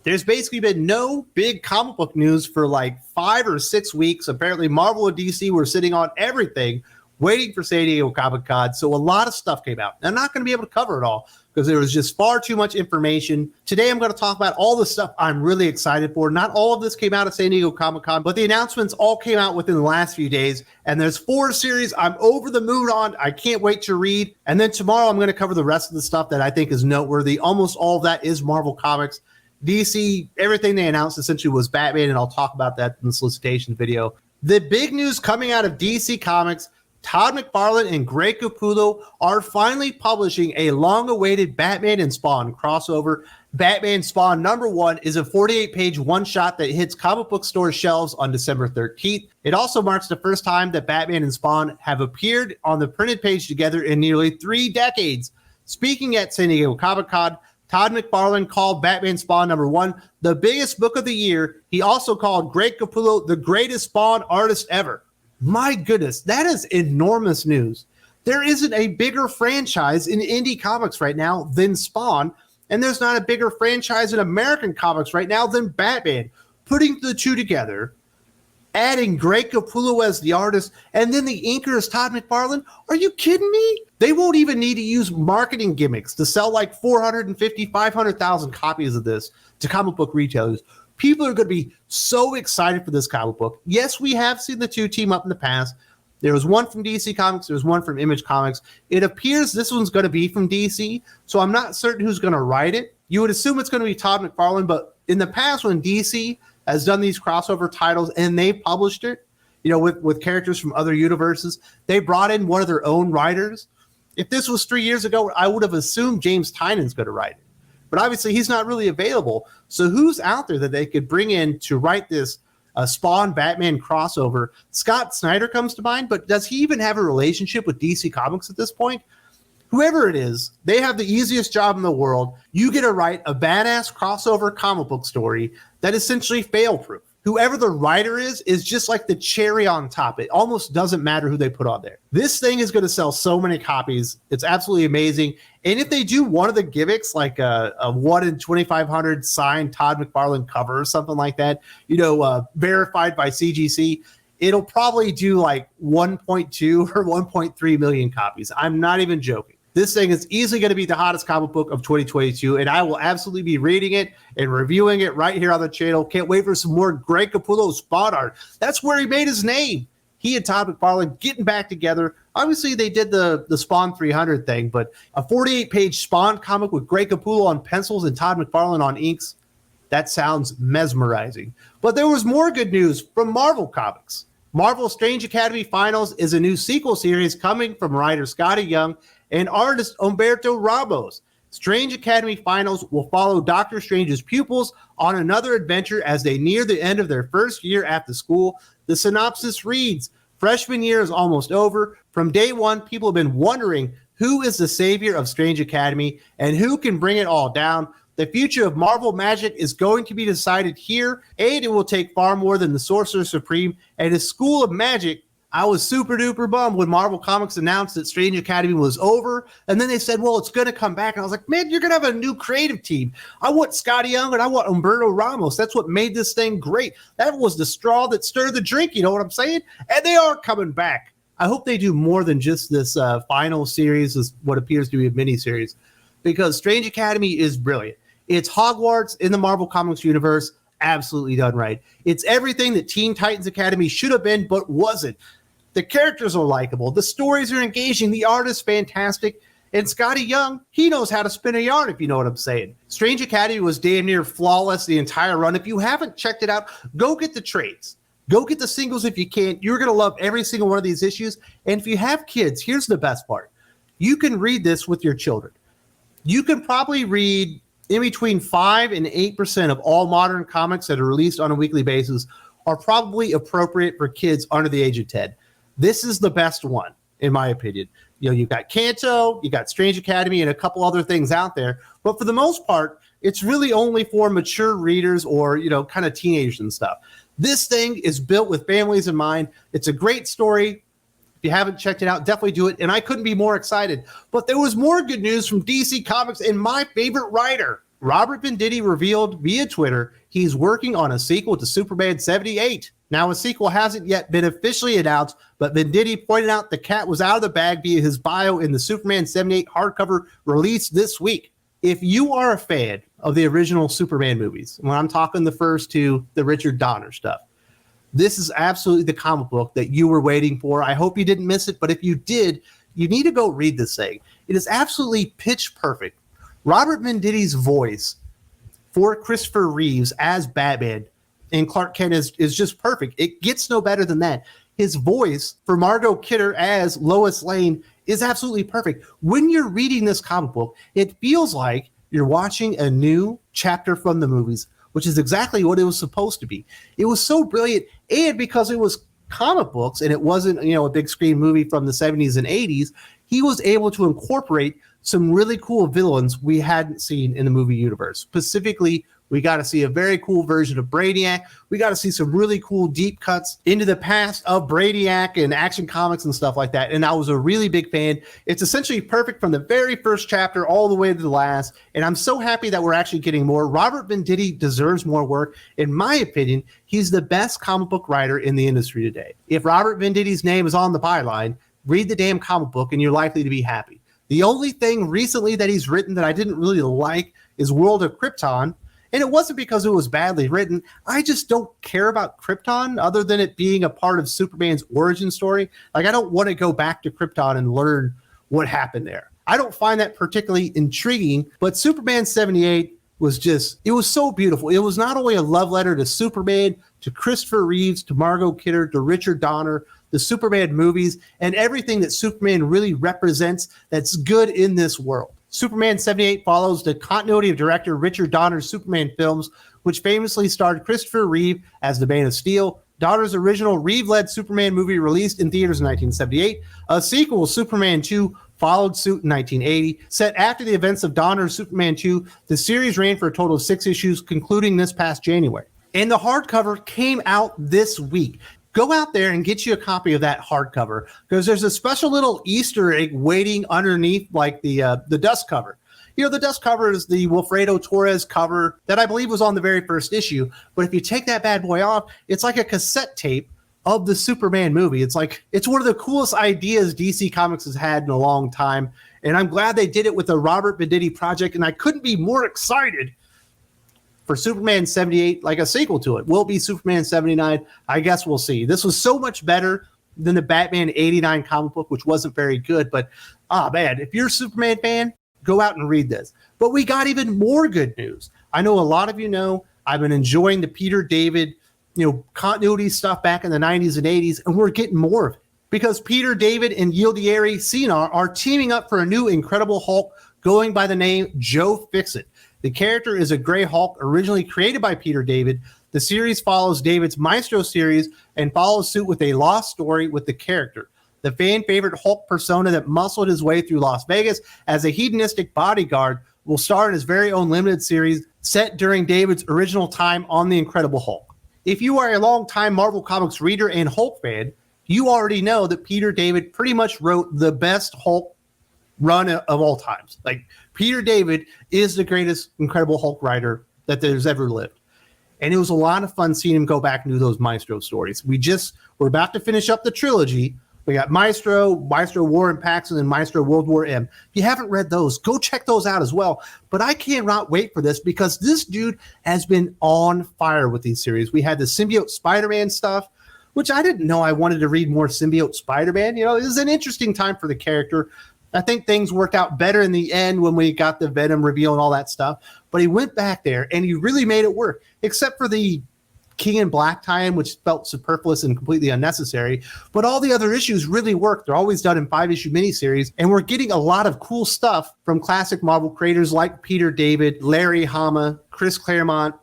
There's basically been no big comic book news for like 5 or 6 weeks. Apparently, Marvel and DC were sitting on everything, waiting for San Diego Comic-Con. So a lot of stuff came out. I'm not going to be able to cover it all because there was just far too much information. Today, I'm going to talk about all the stuff I'm really excited for. Not all of this came out at San Diego Comic-Con, but the announcements all came out within the last few days. And there's 4 series I'm over the moon on. I can't wait to read. And then tomorrow, I'm going to cover the rest of the stuff that I think is noteworthy. Almost all of that is Marvel Comics. DC, everything they announced essentially was Batman, and I'll talk about that in the solicitation video. The big news coming out of DC Comics, Todd McFarlane and Greg Capullo are finally publishing a long-awaited Batman and Spawn crossover. Batman Spawn #1 is a 48-page one-shot that hits comic book store shelves on December 13th. It also marks the first time that Batman and Spawn have appeared on the printed page together in nearly 3 decades. Speaking at San Diego Comic-Con, Todd McFarlane called Batman Spawn #1 the biggest book of the year. He also called Greg Capullo the greatest Spawn artist ever. My goodness, that is enormous news. There isn't a bigger franchise in indie comics right now than Spawn, and there's not a bigger franchise in American comics right now than Batman. Putting the two together, adding Greg Capullo as the artist, and then the inker is Todd McFarlane? Are you kidding me? They won't even need to use marketing gimmicks to sell like 450, 500,000 copies of this to comic book retailers. People are going to be so excited for this comic book. Yes, we have seen the two team up in the past. There was one from DC Comics. There was one from Image Comics. It appears this one's going to be from DC, so I'm not certain who's going to write it. You would assume it's going to be Todd McFarlane, but in the past when DC has done these crossover titles and they published it, you know, with characters from other universes, they brought in one of their own writers. If this was 3 years ago, I would have assumed James Tynan's going to write it. But obviously, he's not really available. So who's out there that they could bring in to write this Spawn Batman crossover? Scott Snyder comes to mind, but does he even have a relationship with DC Comics at this point? Whoever it is, they have the easiest job in the world. You get to write a badass crossover comic book story that is essentially fail-proof. Whoever the writer is just like the cherry on top. It almost doesn't matter who they put on there. This thing is going to sell so many copies. It's absolutely amazing. And if they do one of the gimmicks, like a 1 in 2,500 signed Todd McFarlane cover or something like that, you know, verified by CGC, it'll probably do like 1.2 or 1.3 million copies. I'm not even joking. This thing is easily going to be the hottest comic book of 2022, and I will absolutely be reading it and reviewing it right here on the channel. Can't wait for some more Greg Capullo Spawn art. That's where he made his name. He and Todd McFarlane getting back together. Obviously, they did the Spawn 300 thing, but a 48-page Spawn comic with Greg Capullo on pencils and Todd McFarlane on inks, that sounds mesmerizing. But there was more good news from Marvel Comics. Marvel Strange Academy Finals is a new sequel series coming from writer Scotty Young and artist Humberto Ramos. Strange Academy Finals will follow Doctor Strange's pupils on another adventure as they near the end of their first year after school. The synopsis reads, freshman year is almost over. From day one, people have been wondering who is the savior of Strange Academy and who can bring it all down. The future of Marvel magic is going to be decided here, and it will take far more than the Sorcerer Supreme and his school of magic. I was super duper bummed when Marvel Comics announced that Strange Academy was over, and then they said, well, it's going to come back. And I was like, man, you're going to have a new creative team. I want Scotty Young and I want Humberto Ramos. That's what made this thing great. That was the straw that stirred the drink, you know what I'm saying? And they are coming back. I hope they do more than just this final series, is what appears to be a miniseries, because Strange Academy is brilliant. It's Hogwarts in the Marvel Comics universe, absolutely done right. It's everything that Teen Titans Academy should have been, but wasn't. The characters are likable. The stories are engaging. The art is fantastic. And Scotty Young, he knows how to spin a yarn, if you know what I'm saying. Strange Academy was damn near flawless the entire run. If you haven't checked it out, go get the trades. Go get the singles if you can. You're going to love every single one of these issues. And if you have kids, here's the best part. You can read this with your children. You can probably read in between 5 and 8% of all modern comics that are released on a weekly basis are probably appropriate for kids under the age of 10. This is the best one, in my opinion. You know, you've got Kanto, you got Strange Academy, and a couple other things out there. But for the most part, it's really only for mature readers or, you know, kind of teenagers and stuff. This thing is built with families in mind. It's a great story. If you haven't checked it out, definitely do it. And I couldn't be more excited. But there was more good news from DC Comics and my favorite writer. Robert Venditti revealed via Twitter he's working on a sequel to Superman 78. Now, a sequel hasn't yet been officially announced, but Venditti pointed out the cat was out of the bag via his bio in the Superman 78 hardcover released this week. If you are a fan of the original Superman movies, when I'm talking the first two, the Richard Donner stuff, this is absolutely the comic book that you were waiting for. I hope you didn't miss it, but if you did, you need to go read this thing. It is absolutely pitch perfect. Robert Venditti's voice for Christopher Reeves as Batman and Clark Kent is just perfect. It gets no better than that. His voice for Margot Kidder as Lois Lane is absolutely perfect. When you're reading this comic book, it feels like you're watching a new chapter from the movies, which is exactly what it was supposed to be. It was so brilliant, and because it was comic books and it wasn't, a big screen movie from the 70s and 80s, he was able to incorporate some really cool villains we hadn't seen in the movie universe. Specifically, we got to see a very cool version of Brainiac. We got to see some really cool deep cuts into the past of Brainiac and Action Comics and stuff like that. And I was a really big fan. It's essentially perfect from the very first chapter all the way to the last. And I'm so happy that we're actually getting more. Robert Venditti deserves more work. In my opinion, he's the best comic book writer in the industry today. If Robert Venditti's name is on the byline, read the damn comic book and you're likely to be happy. The only thing recently that he's written that I didn't really like is World of Krypton. And it wasn't because it was badly written. I just don't care about Krypton other than it being a part of Superman's origin story. Like, I don't want to go back to Krypton and learn what happened there. I don't find that particularly intriguing, but Superman 78 it was so beautiful. It was not only a love letter to Superman, to Christopher Reeves, to Margot Kidder, to Richard Donner, the Superman movies, and everything that Superman really represents that's good in this world. Superman 78 follows the continuity of director Richard Donner's Superman films, which famously starred Christopher Reeve as the Man of Steel. Donner's original Reeve-led Superman movie released in theaters in 1978. A sequel, Superman 2, followed suit in 1980. Set after the events of Donner's Superman 2, the series ran for a total of 6 issues, concluding this past January. And the hardcover came out this week. Go out there and get you a copy of that hardcover, because there's a special little Easter egg waiting underneath, like the dust cover. The dust cover is the Wilfredo Torres cover that I believe was on the very first issue. But if you take that bad boy off, it's like a cassette tape of the Superman movie. It's one of the coolest ideas DC Comics has had in a long time. And I'm glad they did it with the Robert Venditti project. And I couldn't be more excited for Superman 78, like a sequel to it. Will it be Superman 79? I guess we'll see. This was so much better than the Batman 89 comic book, which wasn't very good. But, man, if you're a Superman fan, go out and read this. But we got even more good news. I know a lot of you know I've been enjoying the Peter David, continuity stuff back in the 90s and 80s, and we're getting more of it. Because Peter David and Yildirim Cinar are teaming up for a new Incredible Hulk going by the name Joe Fixit. The character is a Grey Hulk originally created by Peter David. The series follows David's Maestro series and follows suit with a lost story with the character. The fan favorite Hulk persona that muscled his way through Las Vegas as a hedonistic bodyguard will star in his very own limited series set during David's original time on The Incredible Hulk. If you are a longtime Marvel Comics reader and Hulk fan, you already know that Peter David pretty much wrote the best Hulk run of all times. Like, Peter David is the greatest Incredible Hulk writer that there's ever lived. And it was a lot of fun seeing him go back and do those Maestro stories. We're about to finish up the trilogy. We got Maestro War and Pax, and then Maestro World War M. If you haven't read those, go check those out as well. But I cannot wait for this, because this dude has been on fire with these series. We had the Symbiote Spider-Man stuff, which I didn't know I wanted to read more Symbiote Spider-Man. It was an interesting time for the character. I think things worked out better in the end when we got the Venom reveal and all that stuff. But he went back there, and he really made it work, except for the King in Black tie-in, which felt superfluous and completely unnecessary. But all the other issues really work. They're always done in 5-issue miniseries, and we're getting a lot of cool stuff from classic Marvel creators like Peter David, Larry Hama, Chris Claremont,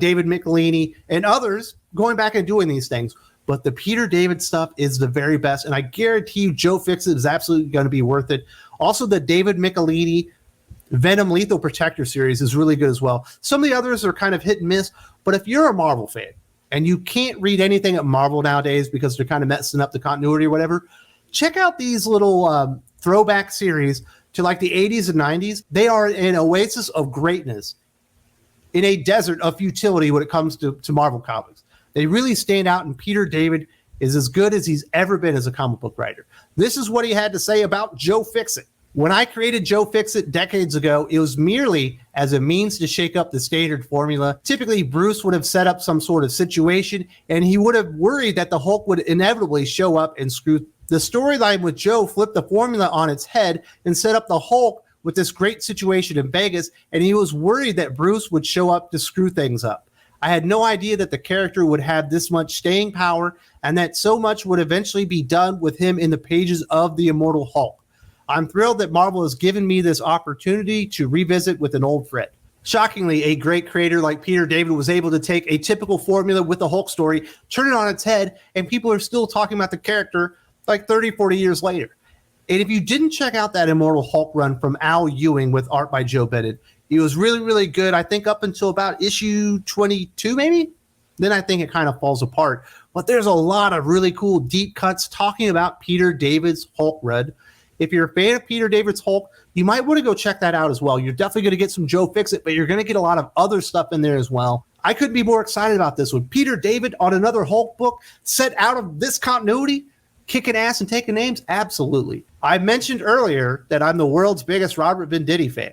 David Michelinie, and others going back and doing these things. But the Peter David stuff is the very best, and I guarantee you Joe Fixit is absolutely going to be worth it. Also, the David Michelinie Venom Lethal Protector series is really good as well. Some of the others are kind of hit and miss, but if you're a Marvel fan and you can't read anything at Marvel nowadays because they're kind of messing up the continuity or whatever, check out these little throwback series to like the 80s and 90s. They are an oasis of greatness in a desert of futility when it comes to Marvel Comics. They really stand out, and Peter David is as good as he's ever been as a comic book writer. This is what he had to say about Joe Fixit. When I created Joe Fixit decades ago, it was merely as a means to shake up the standard formula. Typically, Bruce would have set up some sort of situation, and he would have worried that the Hulk would inevitably show up and screw. The storyline with Joe flipped the formula on its head and set up the Hulk with this great situation in Vegas, and he was worried that Bruce would show up to screw things up. I had no idea that the character would have this much staying power and that so much would eventually be done with him in the pages of the Immortal Hulk. I'm thrilled that Marvel has given me this opportunity to revisit with an old friend. Shockingly, a great creator like Peter David was able to take a typical formula with the Hulk story, turn it on its head, and people are still talking about the character like 30, 40 years later. And if you didn't check out that Immortal Hulk run from Al Ewing with art by Joe Bennett, it was really, really good, I think up until about issue 22 maybe? Then I think it kind of falls apart. But there's a lot of really cool deep cuts talking about Peter David's Hulk run. If you're a fan of Peter David's Hulk, you might want to go check that out as well. You're definitely going to get some Joe Fixit, but you're going to get a lot of other stuff in there as well. I couldn't be more excited about this one. Peter David on another Hulk book set out of this continuity, kicking ass and taking names? Absolutely. I mentioned earlier that I'm the world's biggest Robert Venditti fan.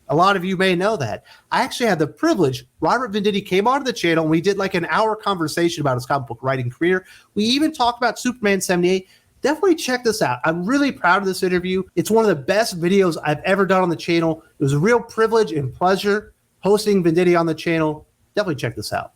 A lot of you may know that. I actually had the privilege. Robert Venditti came onto the channel and we did like an hour conversation about his comic book writing career. We even talked about Superman 78. Definitely check this out. I'm really proud of this interview. It's one of the best videos I've ever done on the channel. It was a real privilege and pleasure hosting Venditti on the channel. Definitely check this out.